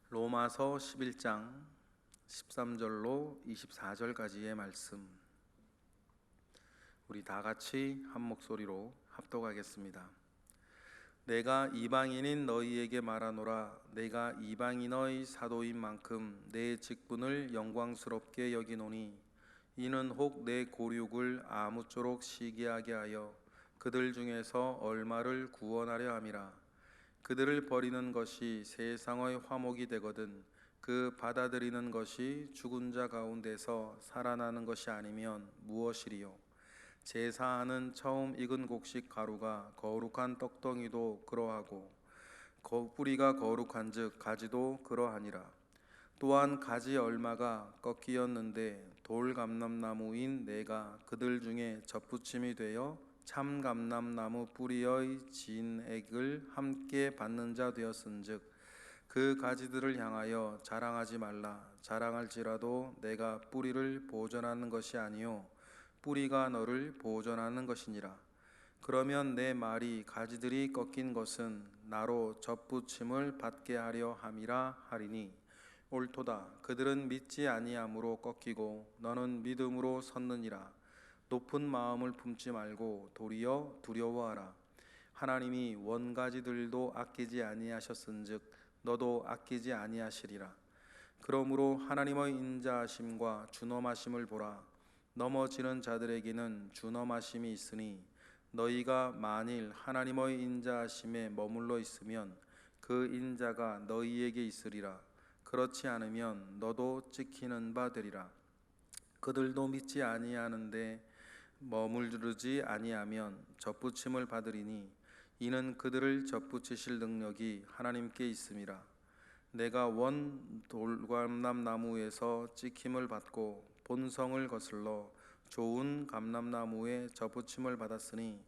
로마서 11장 13절로 24절까지의 말씀, 우리 다 같이 한 목소리로 합독하겠습니다. 내가 이방인인 너희에게 말하노라. 내가 이방인의 사도인 만큼 내 직분을 영광스럽게 여기노니, 이는 혹 내 고륙을 아무쪼록 시기하게 하여 그들 중에서 얼마를 구원하려 함이라. 그들을 버리는 것이 세상의 화목이 되거든 그 받아들이는 것이 죽은 자 가운데서 살아나는 것이 아니면 무엇이리요? 제사하는 처음 익은 곡식 가루가 거룩한 떡덩이도 그러하고 뿌리가 거룩한즉 가지도 그러하니라. 또한 가지 얼마가 꺾이었는데 돌감람나무인 내가 그들 중에 젖붙임이 되어 참 감람나무 뿌리의 진액을 함께 받는 자 되었은즉 그 가지들을 향하여 자랑하지 말라. 자랑할지라도 내가 뿌리를 보존하는 것이 아니요 뿌리가 너를 보존하는 것이니라. 그러면 내 말이 가지들이 꺾인 것은 나로 젖붙임을 받게 하려 함이라 하리니, 옳도다. 그들은 믿지 아니함으로 꺾이고 너는 믿음으로 섰느니라. 높은 마음을 품지 말고 도리어 두려워하라. 하나님이 원가지들도 아끼지 아니하셨은즉 너도 아끼지 아니하시리라. 그러므로 하나님의 인자하심과 준엄하심을 보라. 넘어지는 자들에게는 준엄하심이 있으니 너희가 만일 하나님의 인자하심에 머물러 있으면 그 인자가 너희에게 있으리라. 그렇지 않으면 너도 찍히는 바 되리라. 그들도 믿지 아니하는데 머무르지 아니하면 젖붙임을 받으리니, 이는 그들을 젖붙이실 능력이 하나님께 있음이라. 내가 원 돌감람나무에서 찍힘을 받고 본성을 거슬러 좋은 감람나무에 젖붙임을 받았으니,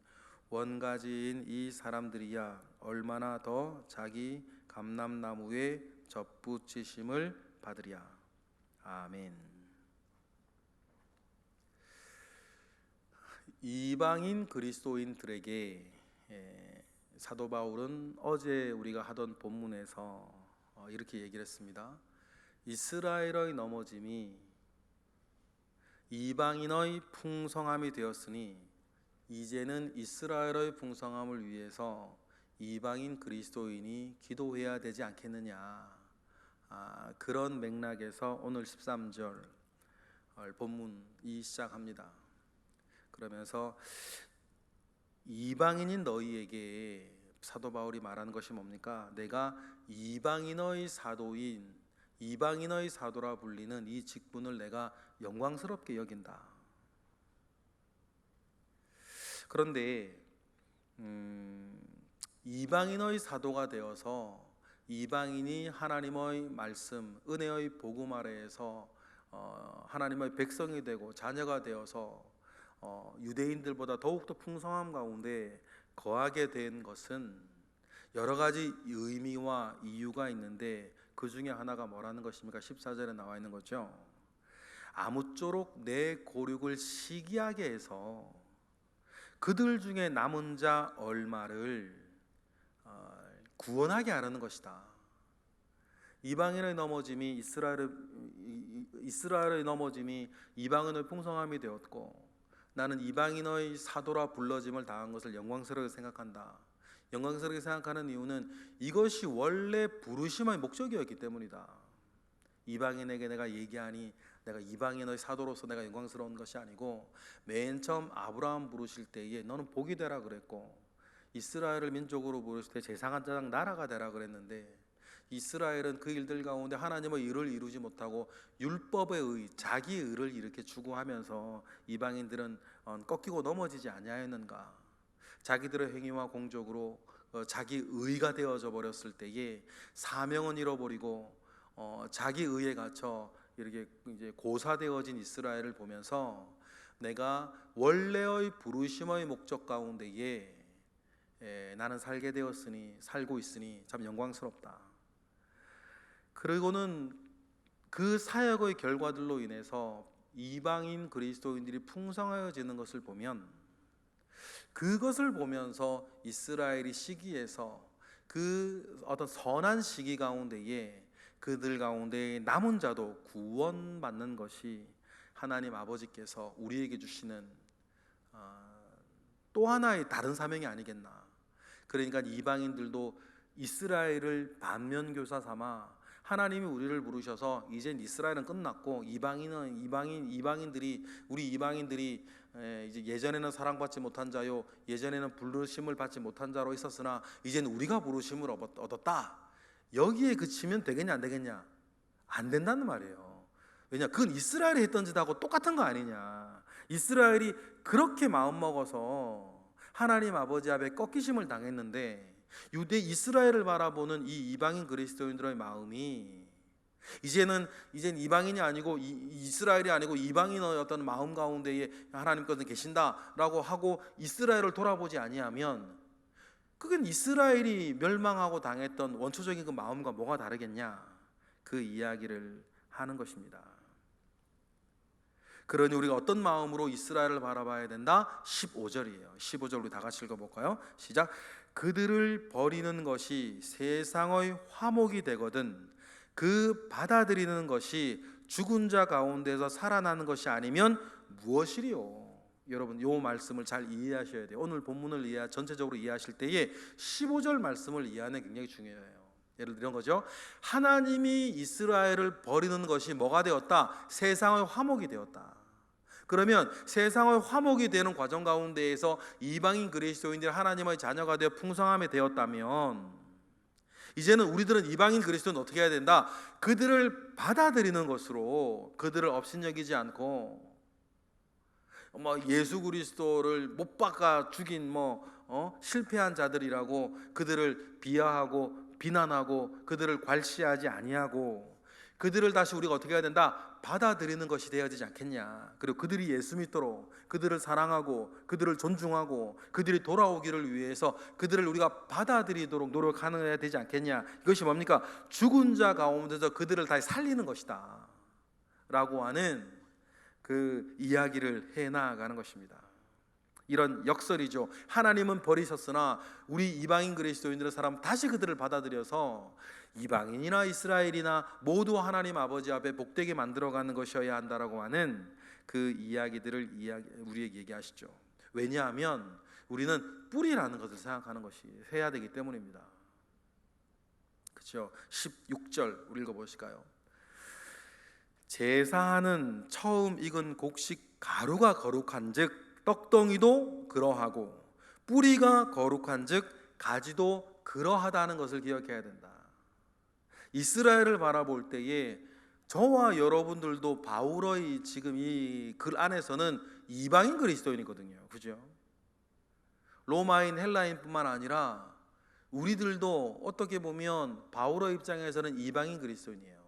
원가지인 이 사람들이야 얼마나 더 자기 감람나무에 젖붙이심을 받으랴. 아멘. 이방인 그리스도인들에게 사도 바울은 어제 우리가 하던 본문에서 이렇게 얘기를 했습니다. 이스라엘의 넘어짐이 이방인의 풍성함이 되었으니 이제는 이스라엘의 풍성함을 위해서 이방인 그리스도인이 기도해야 되지 않겠느냐. 그런 맥락에서 오늘 13절 본문이 시작합니다. 그러면서 이방인인 너희에게 사도 바울이 말하는 것이 뭡니까? 내가 이방인의 사도인, 이방인의 사도라 불리는 이 직분을 내가 영광스럽게 여긴다. 그런데 이방인의 사도가 되어서 이방인이 하나님의 말씀, 은혜의 복음 아래에서 하나님의 백성이 되고 자녀가 되어서 유대인들보다 더욱더 풍성함 가운데 거하게 된 것은 여러 가지 의미와 이유가 있는데, 그 중에 하나가 뭐라는 것입니까? 14절에 나와 있는 거죠. 아무쪼록 내 고륙을 시기하게 해서 그들 중에 남은 자 얼마를 구원하게 하라는 것이다. 이방인의 넘어짐이 이스라엘의 넘어짐이 이방인의 풍성함이 되었고, 나는 이방인의 사도라 불러짐을 당한 것을 영광스럽게 생각한다. 영광스럽게 생각하는 이유는 이것이 원래 부르심의 목적이었기 때문이다. 이방인에게 내가 얘기하니 내가 이방인의 사도로서 내가 영광스러운 것이 아니고, 맨 처음 아브라함 부르실 때에 너는 복이 되라 그랬고, 이스라엘을 민족으로 부르실 때 제3장 나라가 되라 그랬는데, 이스라엘은 그 일들 가운데 하나님의 의를 이루지 못하고 율법의 의, 자기 의를 이렇게 추구하면서 이방인들은 꺾이고 넘어지지 아니하였는가. 자기들의 행위와 공적으로 자기 의가 되어져 버렸을 때에 사명은 잃어버리고 자기 의에 갇혀 이렇게 이제 고사되어진 이스라엘을 보면서 내가 원래의 부르심의 목적 가운데에 나는 살고 있으니 참 영광스럽다. 그리고는 그 사역의 결과들로 인해서 이방인 그리스도인들이 풍성하여지는 것을 보면, 그것을 보면서 이스라엘이 시기에서 그 어떤 선한 시기 가운데에 그들 가운데 남은 자도 구원받는 것이 하나님 아버지께서 우리에게 주시는 또 하나의 다른 사명이 아니겠나. 그러니까 이방인들도 이스라엘을 반면교사 삼아 하나님이 우리를 부르셔서 이젠 이스라엘은 끝났고 이방인들이 우리 이방인들이 이제 예전에는 사랑받지 못한 자요 예전에는 부르심을 받지 못한 자로 있었으나 이젠 우리가 부르심을 얻었다. 여기에 그치면 되겠냐 안 되겠냐? 안 된다는 말이에요. 왜냐? 그건 이스라엘이 했던 짓하고 똑같은 거 아니냐. 이스라엘이 그렇게 마음먹어서 하나님 아버지 앞에 꺾이심을 당했는데 유대 이스라엘을 바라보는 이 이방인 그리스도인들의 마음이 이젠 이방인이 아니고 이스라엘이 아니고 이방인의 어떤 마음 가운데에 하나님께서 계신다라고 하고 이스라엘을 돌아보지 아니하면 그건 이스라엘이 멸망하고 당했던 원초적인 그 마음과 뭐가 다르겠냐, 그 이야기를 하는 것입니다. 그러니 우리가 어떤 마음으로 이스라엘을 바라봐야 된다? 15절이에요 15절 우리 다 같이 읽어볼까요? 시작. 그들을 버리는 것이 세상의 화목이 되거든 그 받아들이는 것이 죽은 자 가운데서 살아나는 것이 아니면 무엇이리요? 여러분 이 말씀을 잘 이해하셔야 돼요. 오늘 본문을 전체적으로 이해하실 때에 15절 말씀을 이해하는 게 굉장히 중요해요. 예를 들어 이런 거죠. 하나님이 이스라엘을 버리는 것이 뭐가 되었다? 세상의 화목이 되었다. 그러면 세상의 화목이 되는 과정 가운데에서 이방인 그리스도인들이 하나님의 자녀가 되어 풍성함이 되었다면 이제는 우리들은 이방인 그리스도는 어떻게 해야 된다? 그들을 받아들이는 것으로 그들을 업신여기지 않고 예수 그리스도를 못 박아 죽인 실패한 자들이라고 그들을 비하하고 비난하고 그들을 괄시하지 아니하고 그들을 다시 우리가 어떻게 해야 된다? 받아들이는 것이 되어야 되지 않겠냐. 그리고 그들이 예수 믿도록 그들을 사랑하고 그들을 존중하고 그들이 돌아오기를 위해서 그들을 우리가 받아들이도록 노력하는 되지 않겠냐. 이것이 뭡니까? 죽은 자 가운데서 그들을 다시 살리는 것이다 라고 하는 그 이야기를 해나가는 것입니다. 이런 역설이죠. 하나님은 버리셨으나 우리 이방인 그리스도인들의 사람 다시 그들을 받아들여서 이방인이나 이스라엘이나 모두 하나님 아버지 앞에 복되게 만들어가는 것이어야 한다라고 하는 그 이야기들을 우리에게 얘기하시죠. 왜냐하면 우리는 뿌리라는 것을 생각하는 것이 해야 되기 때문입니다. 그렇죠? 16절 우리 읽어보실까요? 제사하는 처음 익은 곡식 가루가 거룩한즉 떡덩이도 그러하고 뿌리가 거룩한즉 가지도 그러하다는 것을 기억해야 된다. 이스라엘을 바라볼 때에 저와 여러분들도 바울의 지금 이 글 안에서는 이방인 그리스도인이거든요. 그죠? 로마인 헬라인뿐만 아니라 우리들도 어떻게 보면 바울의 입장에서는 이방인 그리스도인이에요.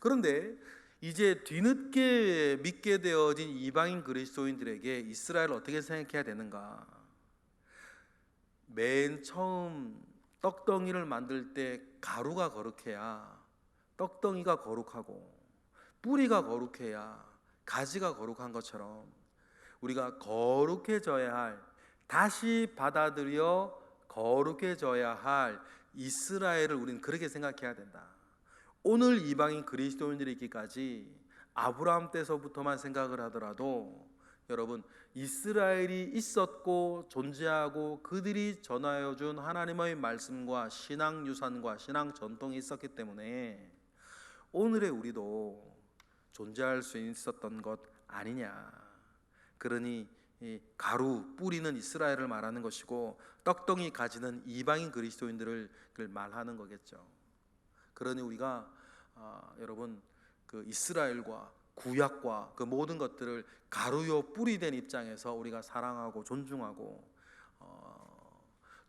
그런데 이제 뒤늦게 믿게 되어진 이방인 그리스도인들에게 이스라엘을 어떻게 생각해야 되는가? 맨 처음 떡덩이를 만들 때 가루가 거룩해야 떡덩이가 거룩하고 뿌리가 거룩해야 가지가 거룩한 것처럼 우리가 거룩해져야 할, 다시 받아들여 거룩해져야 할 이스라엘을 우리는 그렇게 생각해야 된다. 오늘 이방인 그리스도인들이 있기까지 아브라함 때서부터만 생각을 하더라도 여러분 이스라엘이 있었고 존재하고 그들이 전하여 준 하나님의 말씀과 신앙 유산과 신앙 전통이 있었기 때문에 오늘의 우리도 존재할 수 있었던 것 아니냐. 그러니 이 가루 뿌리는 이스라엘을 말하는 것이고 떡덩이 가지는 이방인 그리스도인들을 말하는 거겠죠. 그러니 우리가 여러분 그 이스라엘과 구약과 그 모든 것들을 가루요 뿌리 된 입장에서 우리가 사랑하고 존중하고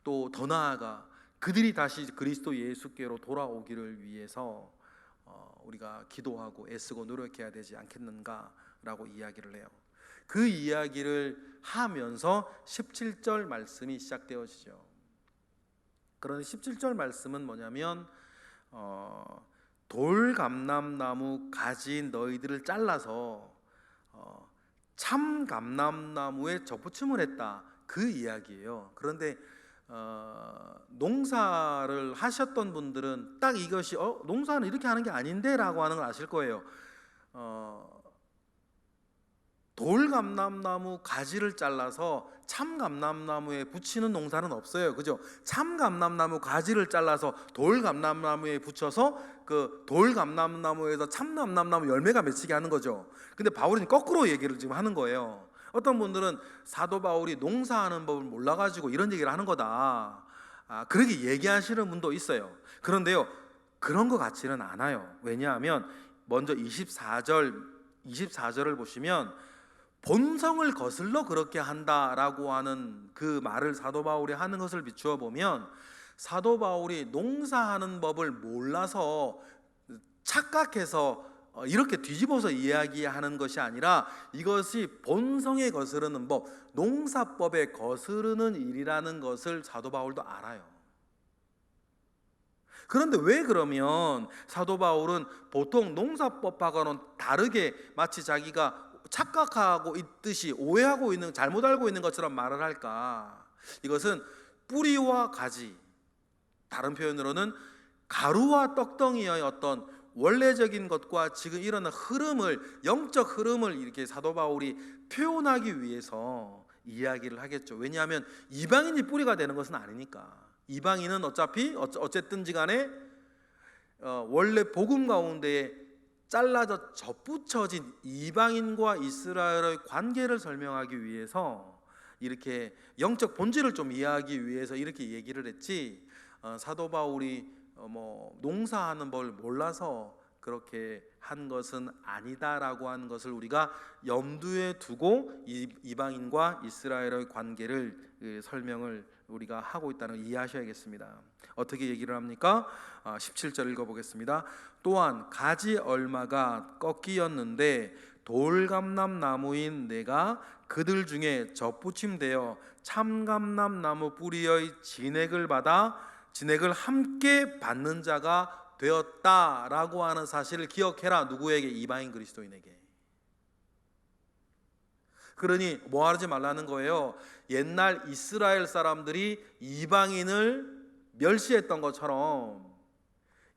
또 더 나아가 그들이 다시 그리스도 예수께로 돌아오기를 위해서 우리가 기도하고 애쓰고 노력해야 되지 않겠는가라고 이야기를 해요. 그 이야기를 하면서 17절 말씀이 시작되어지죠. 그런 17절 말씀은 뭐냐면 돌감람나무 가지 너희들을 잘라서 참 감람나무에 접붙임을 했다, 그 이야기예요. 그런데 농사를 하셨던 분들은 딱 이것이 농사는 이렇게 하는 게 아닌데 라고 하는 걸 아실 거예요. 돌감람나무 가지를 잘라서 참감람나무에 붙이는 농사는 없어요. 그죠? 참감람나무 가지를 잘라서 돌감람나무에 붙여서 그 돌감람나무에서 참감람나무 열매가 맺히게 하는 거죠. 근데 바울은 거꾸로 얘기를 지금 하는 거예요. 어떤 분들은 사도 바울이 농사하는 법을 몰라가지고 이런 얘기를 하는 거다, 그렇게 얘기하시는 분도 있어요. 그런데요, 그런 것 같지는 않아요. 왜냐하면 먼저 24절을 보시면 본성을 거슬러 그렇게 한다라고 하는 그 말을 사도 바울이 하는 것을 비추어 보면, 사도 바울이 농사하는 법을 몰라서 착각해서 이렇게 뒤집어서 이야기하는 것이 아니라 이것이 본성에 거스르는 법, 농사법에 거스르는 일이라는 것을 사도 바울도 알아요. 그런데 왜 그러면 사도 바울은 보통 농사법하고는 다르게 마치 자기가 착각하고 있듯이 오해하고 있는, 잘못 알고 있는 것처럼 말을 할까? 이것은 뿌리와 가지, 다른 표현으로는 가루와 떡덩이의 어떤 원래적인 것과 지금 일어난 흐름을, 영적 흐름을 이렇게 사도 바울이 표현하기 위해서 이야기를 하겠죠. 왜냐하면 이방인이 뿌리가 되는 것은 아니니까. 이방인은 어차피 어쨌든지 간에 원래 복음 가운데에 잘라져 접붙여진 이방인과 이스라엘의 관계를 설명하기 위해서, 이렇게 영적 본질을 좀 이해하기 위해서 이렇게 얘기를 했지, 사도 바울이 농사하는 걸 몰라서 그렇게 한 것은 아니다라고 하는 것을 우리가 염두에 두고 이방인과 이스라엘의 관계를 설명을 우리가 하고 있다는 걸 이해하셔야겠습니다. 어떻게 얘기를 합니까? 17절 읽어보겠습니다. 또한 가지 얼마가 꺾이었는데 돌감람 나무인 내가 그들 중에 접붙임되어 참감람 나무 뿌리의 진액을 받아 진액을 함께 받는 자가 되었다라고 하는 사실을 기억해라. 누구에게? 이방인 그리스도인에게. 그러니 뭐 하지 말라는 거예요? 옛날 이스라엘 사람들이 이방인을 멸시했던 것처럼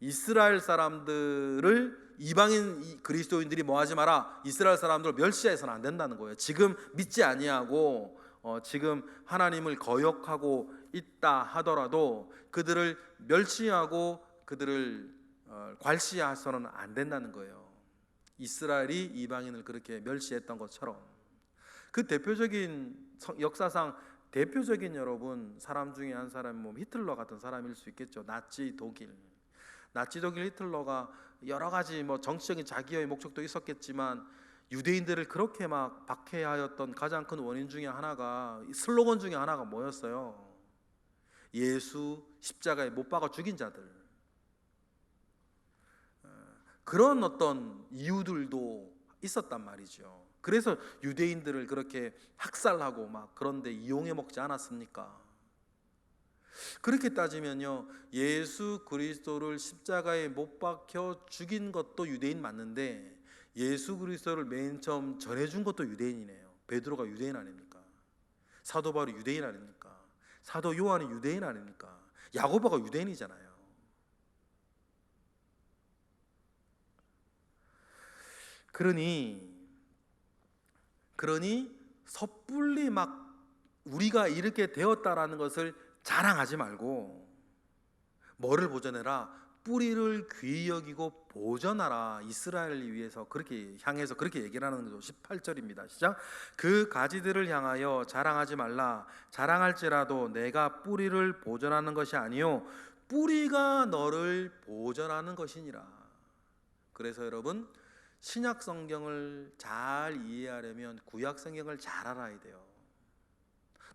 이스라엘 사람들을, 이방인 그리스도인들이 뭐 하지 마라, 이스라엘 사람들을 멸시해서는 안 된다는 거예요. 지금 믿지 아니하고 지금 하나님을 거역하고 있다 하더라도 그들을 멸시하고 그들을 괄시해서는 안 된다는 거예요. 이스라엘이 이방인을 그렇게 멸시했던 것처럼. 그 대표적인, 역사상 대표적인 여러분 사람 중에 한 사람이 히틀러 같은 사람일 수 있겠죠. 나치 독일 히틀러가 여러 가지 정치적인 자기의 목적도 있었겠지만 유대인들을 그렇게 막 박해하였던 가장 큰 원인 중에 하나가, 슬로건 중에 하나가 뭐였어요? 예수 십자가에 못 박아 죽인 자들. 그런 어떤 이유들도 있었단 말이죠. 그래서 유대인들을 그렇게 학살하고 막 그런데 이용해 먹지 않았습니까? 그렇게 따지면요, 예수 그리스도를 십자가에 못 박혀 죽인 것도 유대인 맞는데 예수 그리스도를 맨 처음 전해준 것도 유대인이네요. 베드로가 유대인 아닙니까? 사도 바울이 유대인 아닙니까? 사도 요한이 유대인 아닙니까? 야고보가 유대인이잖아요. 그러니 섣불리 막 우리가 이렇게 되었다라는 것을 자랑하지 말고 뭐를 보존해라? 뿌리를 귀히 여기고 보존하라. 이스라엘을 위해서 그렇게 향해서 그렇게 얘기를 하는 거죠. 18절입니다. 시작. 그 가지들을 향하여 자랑하지 말라. 자랑할지라도 내가 뿌리를 보존하는 것이 아니요 뿌리가 너를 보존하는 것이니라. 그래서 여러분, 신약 성경을 잘 이해하려면 구약 성경을 잘 알아야 돼요.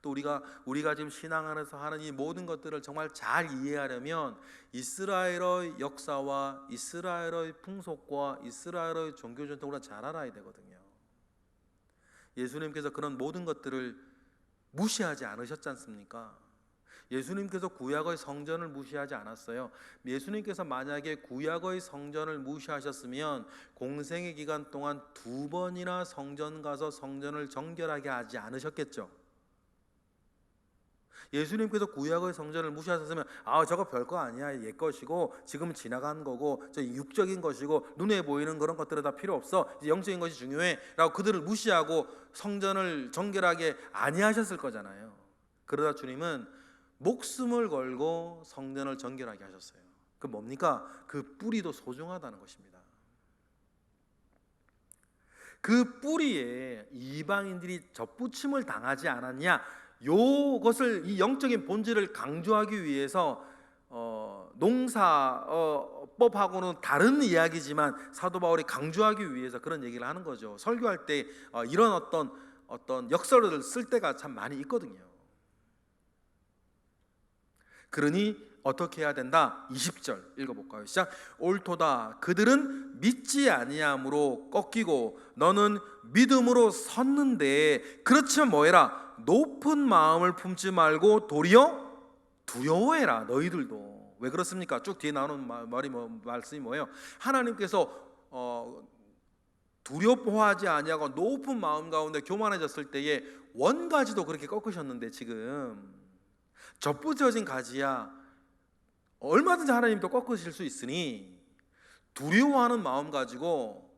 또 우리가 지금 신앙 안에서 하는 이 모든 것들을 정말 잘 이해하려면 이스라엘의 역사와 이스라엘의 풍속과 이스라엘의 종교 전통을 잘 알아야 되거든요. 예수님께서 그런 모든 것들을 무시하지 않으셨지 않습니까? 예수님께서 구약의 성전을 무시하지 않았어요. 예수님께서 만약에 구약의 성전을 무시하셨으면 공생의 기간 동안 2번이나 성전 가서 성전을 정결하게 하지 않으셨겠죠. 예수님께서 구약의 성전을 무시하셨으면 저거 별거 아니야, 옛 것이고 지금 지나간 거고 저 육적인 것이고 눈에 보이는 그런 것들은 다 필요 없어, 이제 영적인 것이 중요해 라고 그들을 무시하고 성전을 정결하게 아니하셨을 거잖아요. 그러다 주님은 목숨을 걸고 성전을 정결하게 하셨어요. 그 뭡니까? 그 뿌리도 소중하다는 것입니다. 그 뿌리에 이방인들이 접붙임을 당하지 않았냐, 요것을, 이 영적인 본질을 강조하기 위해서 농사법하고는 다른 이야기지만 사도 바울이 강조하기 위해서 그런 얘기를 하는 거죠. 설교할 때 이런 어떤 역설을 쓸 때가 참 많이 있거든요. 그러니 어떻게 해야 된다? 20절 읽어볼까요? 시작. 옳도다. 그들은 믿지 아니함으로 꺾이고 너는 믿음으로 섰는데, 그렇지만 뭐해라? 높은 마음을 품지 말고 도리어 두려워해라. 너희들도. 왜 그렇습니까? 쭉 뒤에 나오는 말씀이 뭐예요? 하나님께서 두려워하지 아니하고 높은 마음 가운데 교만해졌을 때에 원가지도 그렇게 꺾으셨는데, 지금 접붙여진 가지야 얼마든지 하나님도 꺾으실 수 있으니 두려워하는 마음 가지고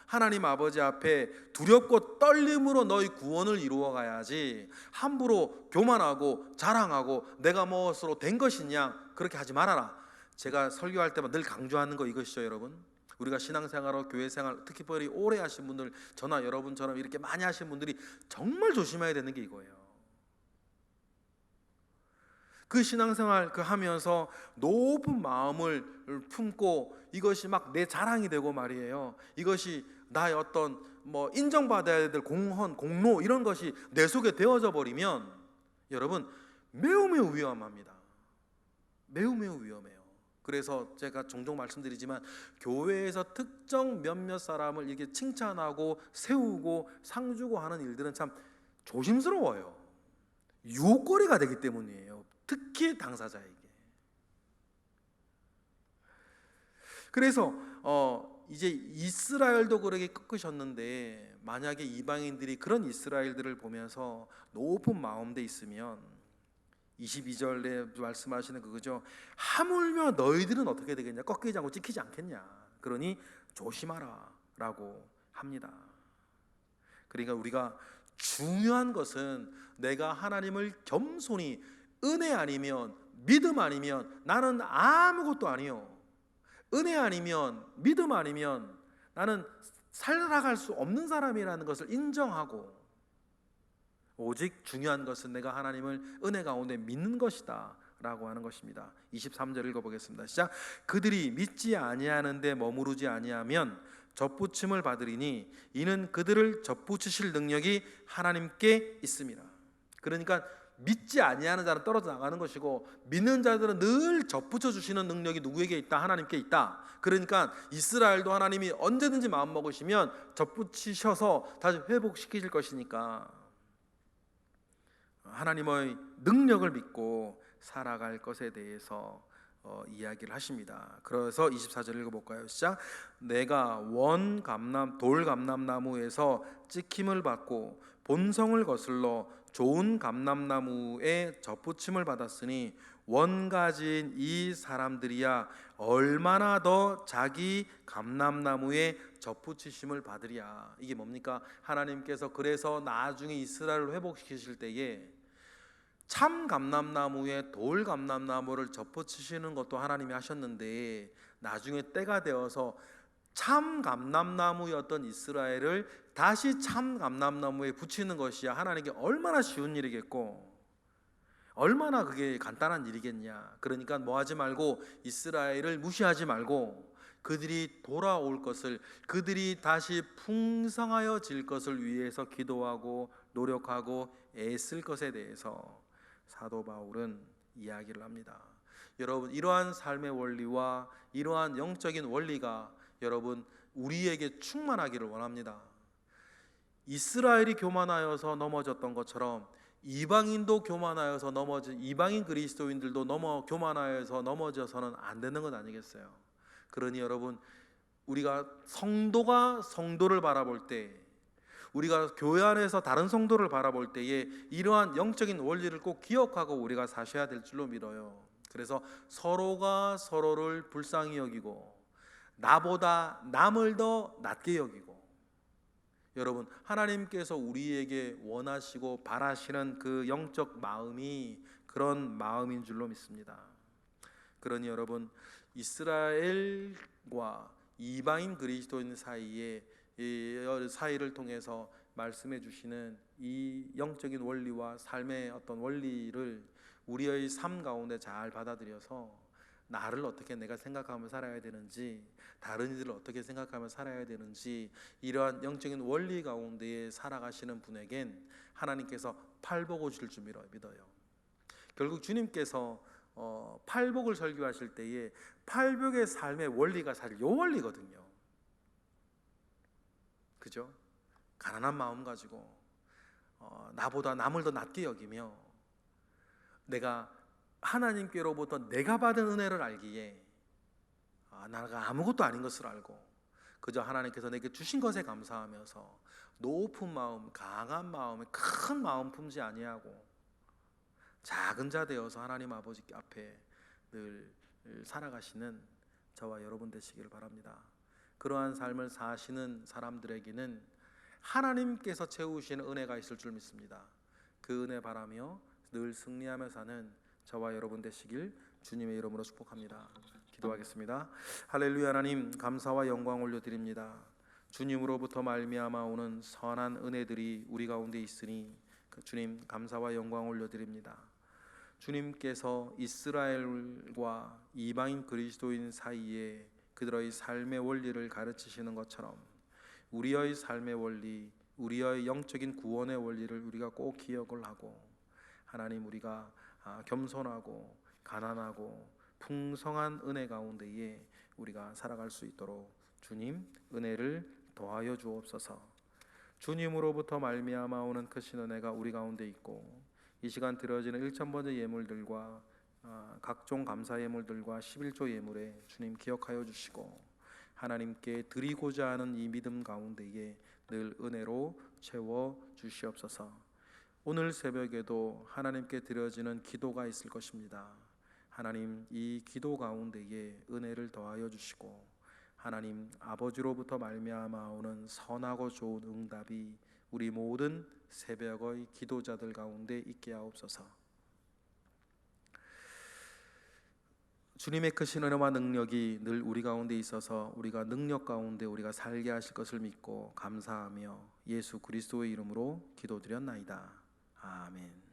하나님 아버지 앞에 두렵고 떨림으로 너희 구원을 이루어 가야지, 함부로 교만하고 자랑하고 내가 무엇으로 된 것이냐 그렇게 하지 말아라. 제가 설교할 때마다 늘 강조하는 거 이것이죠, 여러분. 우리가 신앙생활하고 교회생활 특히 오래 하신 분들, 저나 여러분처럼 이렇게 많이 하신 분들이 정말 조심해야 되는 게 이거예요. 그 신앙생활 하면서 높은 마음을 품고 이것이 막 내 자랑이 되고 말이에요. 이것이 나의 어떤 인정받아야 될 공헌, 공로 이런 것이 내 속에 되어져 버리면 여러분 매우 위험합니다. 매우 위험해요. 그래서 제가 종종 말씀드리지만 교회에서 특정 몇몇 사람을 이렇게 칭찬하고 세우고 상 주고 하는 일들은 참 조심스러워요. 유혹거리가 되기 때문이에요. 특히 당사자에게. 그래서 이제 이스라엘도 그렇게 꺾으셨는데, 만약에 이방인들이 그런 이스라엘들을 보면서 높은 마음돼 있으면 22절에 말씀하시는 그거죠. 하물며 너희들은 어떻게 되겠냐? 꺾이지 않고 찍히지 않겠냐? 그러니 조심하라 라고 합니다. 그러니까 우리가 중요한 것은 내가 하나님을 겸손히, 은혜 아니면 믿음 아니면 나는 아무것도 아니요, 은혜 아니면 믿음 아니면 나는 살아갈 수 없는 사람이라는 것을 인정하고, 오직 중요한 것은 내가 하나님을 은혜 가운데 믿는 것이다 라고 하는 것입니다. 23절 읽어보겠습니다. 시작. 그들이 믿지 아니하는데 머무르지 아니하면 접붙임을 받으리니 이는 그들을 접붙이실 능력이 하나님께 있습니다. 그러니까 믿지 아니하는 자는 떨어져 나가는 것이고, 믿는 자들은 늘 접붙여 주시는 능력이 누구에게 있다? 하나님께 있다. 그러니까 이스라엘도 하나님이 언제든지 마음 먹으시면 접붙이셔서 다시 회복시키실 것이니까 하나님의 능력을 믿고 살아갈 것에 대해서 이야기를 하십니다. 그래서 24절 읽어볼까요? 시작. 내가 돌 감람나무에서 찍힘을 받고 본성을 거슬러 좋은 감람나무에 접붙임을 받았으니 원가진 이 사람들이야 얼마나 더 자기 감람나무에 접붙이심을 받으랴. 이게 뭡니까? 하나님께서 그래서 나중에 이스라엘을 회복시키실 때에 참 감람나무에 돌 감람나무를 접붙이시는 것도 하나님이 하셨는데, 나중에 때가 되어서 참 감람나무였던 이스라엘을 다시 참 감람나무에 붙이는 것이야 하나님께 얼마나 쉬운 일이겠고, 얼마나 그게 간단한 일이겠냐. 그러니까 뭐하지 말고, 이스라엘을 무시하지 말고 그들이 돌아올 것을, 그들이 다시 풍성하여질 것을 위해서 기도하고 노력하고 애쓸 것에 대해서 사도 바울은 이야기를 합니다. 여러분, 이러한 삶의 원리와 이러한 영적인 원리가 여러분 우리에게 충만하기를 원합니다. 이스라엘이 교만하여서 넘어졌던 것처럼 이방인도 교만하여서 이방인 그리스도인들도 교만하여서 넘어져서는 안 되는 것 아니겠어요? 그러니 여러분, 우리가 성도가 성도를 바라볼 때, 우리가 교회 안에서 다른 성도를 바라볼 때에 이러한 영적인 원리를 꼭 기억하고 우리가 사셔야 될 줄로 믿어요. 그래서 서로가 서로를 불쌍히 여기고 나보다 남을 더 낮게 여기고, 여러분, 하나님께서 우리에게 원하시고 바라시는 그 영적 마음이 그런 마음인 줄로 믿습니다. 그러니 여러분, 이스라엘과 이방인 그리스도인 사이에 이 사이를 통해서 말씀해 주시는 이 영적인 원리와 삶의 어떤 원리를 우리의 삶 가운데 잘 받아들여서 나를 어떻게 내가 생각하며 살아야 되는지, 다른 이들을 어떻게 생각하며 살아야 되는지, 이러한 영적인 원리 가운데에 살아가시는 분에겐 하나님께서 팔복을 주실 줄 믿어요. 결국 주님께서 팔복을 설교하실 때에 팔복의 삶의 원리가 사실 요 원리거든요. 그죠? 가난한 마음 가지고 나보다 남을 더 낮게 여기며, 내가 하나님께로부터 내가 받은 은혜를 알기에 나가 아무것도 아닌 것을 알고 그저 하나님께서 내게 주신 것에 감사하면서 높은 마음, 강한 마음에 큰 마음 품지 아니하고 작은 자 되어서 하나님 아버지 앞에 늘 살아가시는 저와 여러분 되시기를 바랍니다. 그러한 삶을 사시는 사람들에게는 하나님께서 채우시는 은혜가 있을 줄 믿습니다. 그 은혜 바라며 늘 승리하며 사는 저와 여러분 되시길 주님의 이름으로 축복합니다. 기도하겠습니다. 할렐루야. 하나님, 감사와 영광 올려드립니다. 주님으로부터 말미암아 오는 선한 은혜들이 우리 가운데 있으니 주님 감사와 영광 올려드립니다. 주님께서 이스라엘과 이방인 그리스도인 사이에 그들의 삶의 원리를 가르치시는 것처럼 우리의 삶의 원리, 우리의 영적인 구원의 원리를 우리가 꼭 기억을 하고, 하나님, 우리가 겸손하고 가난하고 풍성한 은혜 가운데에 우리가 살아갈 수 있도록 주님 은혜를 더하여 주옵소서. 주님으로부터 말미암아 오는 크신 은혜가 우리 가운데 있고, 이 시간 드려지는 일천번째 예물들과 각종 감사 예물들과 11조 예물에 주님 기억하여 주시고, 하나님께 드리고자 하는 이 믿음 가운데에 늘 은혜로 채워 주시옵소서. 오늘 새벽에도 하나님께 드려지는 기도가 있을 것입니다. 하나님, 이 기도 가운데에 은혜를 더하여 주시고, 하나님 아버지로부터 말미암아 오는 선하고 좋은 응답이 우리 모든 새벽의 기도자들 가운데 있게 하옵소서. 주님의 크신 은혜와 능력이 늘 우리 가운데 있어서 우리가 능력 가운데 우리가 살게 하실 것을 믿고 감사하며 예수 그리스도의 이름으로 기도드렸나이다. 아멘.